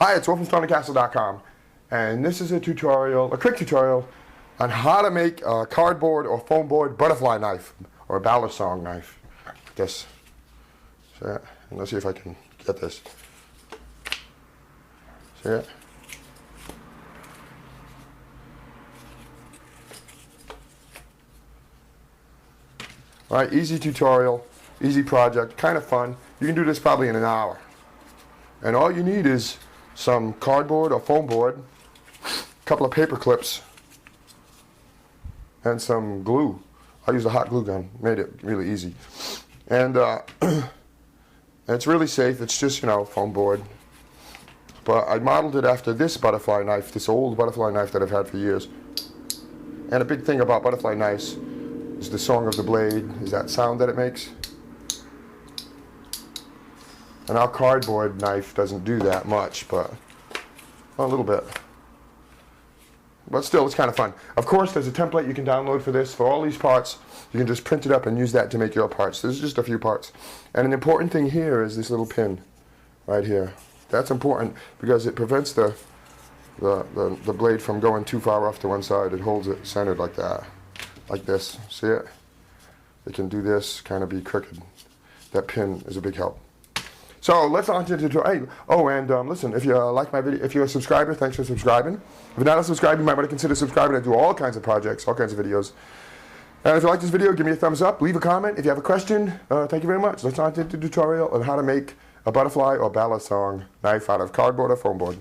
Hi, it's Will from StoningCastle.com, and this is a tutorial, a quick tutorial, on how to make a cardboard or foam board butterfly knife, or a Balisong knife. This. See it? And let's see if I can get this. See it? Alright, easy tutorial, easy project, kind of fun. You can do this probably in an hour. And all you need is some cardboard or foam board, a couple of paper clips, and some glue. I used a hot glue gun, made it really easy. And it's really safe. It's just, foam board. But I modeled it after this butterfly knife, this old butterfly knife that I've had for years. And a big thing about butterfly knives is the song of the blade, is that sound that it makes. And our cardboard knife doesn't do that much, but a little bit. But still, it's kind of fun. Of course, there's a template you can download for this. For all these parts, you can just print it up and use that to make your parts. There's just a few parts. And an important thing here is this little pin right here. That's important because it prevents the blade from going too far off to one side. It holds it centered like that, like this. See it? It can do this, kind of be crooked. That pin is a big help. So let's on to the tutorial. Hey, oh, and listen, if you like my video, if you're a subscriber, thanks for subscribing. If you're not a subscriber, you might want to consider subscribing. I do all kinds of projects, all kinds of videos. And if you like this video, give me a thumbs up, leave a comment. If you have a question, thank you very much. Let's on to the tutorial on how to make a butterfly or Balisong knife out of cardboard or foam board.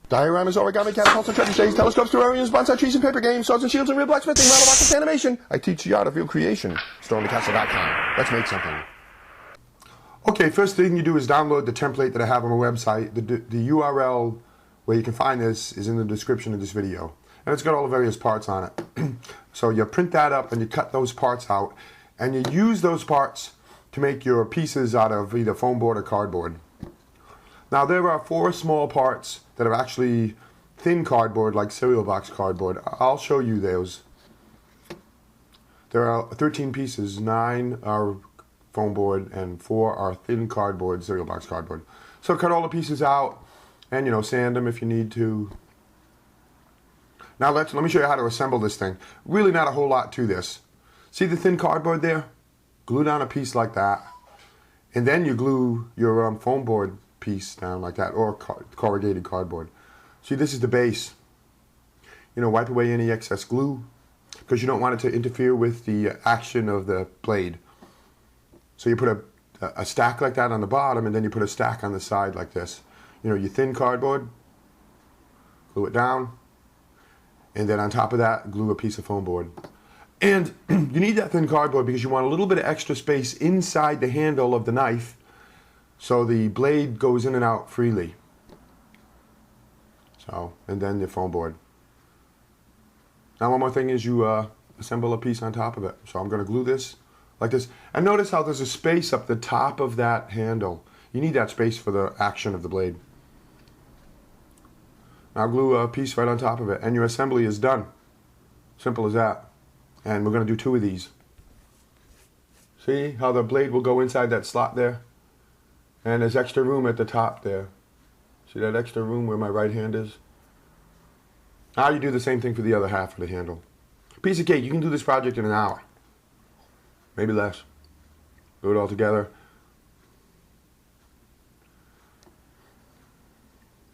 Dioramas, origami, catapults, and trebuchets, telescopes, terrariums, bonsai trees, and paper games, swords and shields, and real blacksmithing, model rockets, animation. I teach the art of real creation. StoningCastle.com. Let's make something. Okay, first thing you do is download the template that I have on my website. The URL where you can find this is in the description of this video. And it's got all the various parts on it. So you print that up and you cut those parts out. And you use those parts to make your pieces out of either foam board or cardboard. Now there are 4 small parts that are actually thin cardboard, like cereal box cardboard. I'll show you those. There are 13 pieces, 9 are foam board and 4 are thin cardboard, cereal box cardboard. So cut all the pieces out and sand them if you need to. Now let me show you how to assemble this thing. Really not a whole lot to this. See the thin cardboard there? Glue down a piece like that, and then you glue your foam board piece down like that, or corrugated cardboard. See, this is the base. Wipe away any excess glue because you don't want it to interfere with the action of the blade. So you put a stack like that on the bottom, and then you put a stack on the side like this. Your thin cardboard, glue it down, and then on top of that, glue a piece of foam board. And you need that thin cardboard because you want a little bit of extra space inside the handle of the knife so the blade goes in and out freely. So, and then the foam board. Now one more thing is you assemble a piece on top of it. So I'm going to glue this like this. And notice how there's a space up the top of that handle. You need that space for the action of the blade. Now glue a piece right on top of it and your assembly is done. Simple as that. And we're going to do 2 of these. See how the blade will go inside that slot there? And there's extra room at the top there. See that extra room where my right hand is? Now you do the same thing for the other half of the handle. Piece of cake, you can do this project in an hour. Maybe less. Do it all together.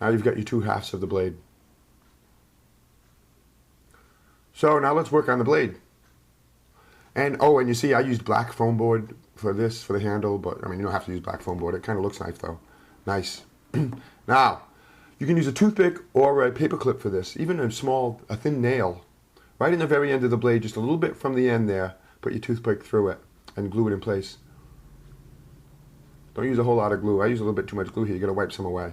Now you've got your 2 halves of the blade. So now let's work on the blade. And oh, and you see I used black foam board for this, for the handle, but you don't have to use black foam board. It kind of looks nice though. Nice. Now, you can use a toothpick or a paper clip for this, even a thin nail. Right in the very end of the blade, just a little bit from the end there, put your toothpick through it and glue it in place. Don't use a whole lot of glue. I use a little bit too much glue here. You gotta wipe some away.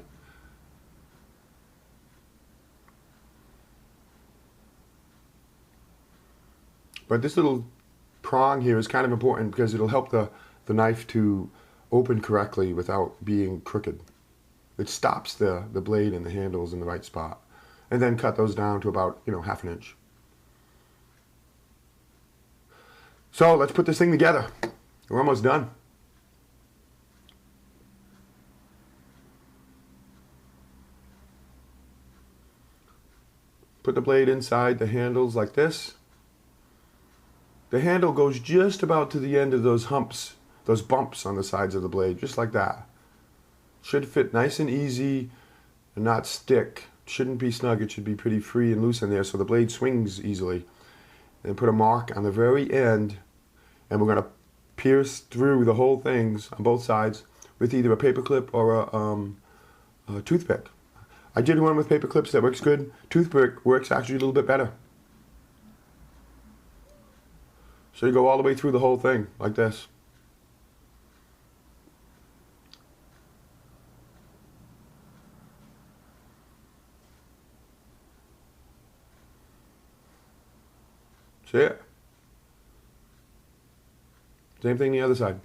But this little prong here is kind of important because it'll help the knife to open correctly without being crooked. It stops the blade and the handles in the right spot. And then cut those down to about, ½ inch. So let's put this thing together. We're almost done. Put the blade inside the handles like this. The handle goes just about to the end of those humps, those bumps on the sides of the blade, just like that. Should fit nice and easy and not stick. Shouldn't be snug, it should be pretty free and loose in there so the blade swings easily. And put a mark on the very end, and we're going to pierce through the whole things on both sides with either a paper clip or a toothpick. I did one with paper clips that works good. Toothpick works actually a little bit better. So you go all the way through the whole thing like this. See it? Same thing the other side.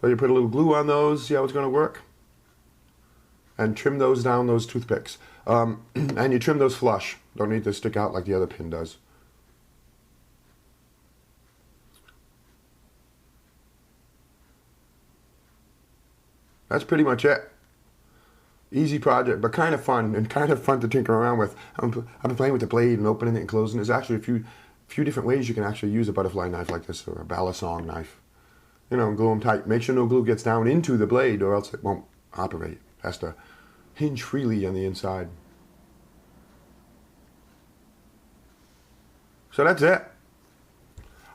So you put a little glue on those, see how it's going to work? And trim those down, those toothpicks. And you trim those flush. Don't need to stick out like the other pin does. That's pretty much it. Easy project, but kind of fun, and kind of fun to tinker around with. I've been playing with the blade and opening it and closing it. There's actually a few different ways you can actually use a butterfly knife like this, or a Balisong knife. You know, glue them tight. Make sure no glue gets down into the blade or else it won't operate. It has to hinge freely on the inside. So that's it.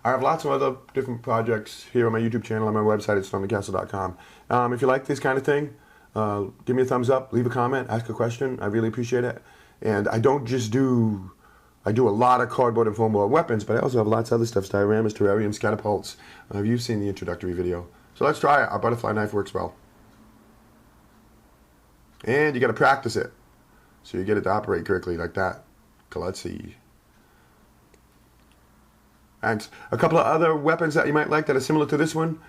I have lots of other different projects here on my YouTube channel, on my website at stormthecastle.com. If you like this kind of thing, give me a thumbs up, leave a comment, ask a question. I really appreciate it. And I don't just do, I do a lot of cardboard and foamboard weapons, but I also have lots of other stuff, dioramas, terrariums, catapults. You've seen the introductory video. So let's try it. Our butterfly knife works well. And you got to practice it so you get it to operate correctly like that. So let's see. And a couple of other weapons that you might like that are similar to this one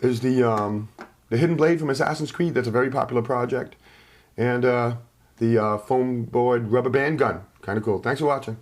is the hidden blade from Assassin's Creed. That's a very popular project. And the foam board rubber band gun. Kind of cool. Thanks for watching.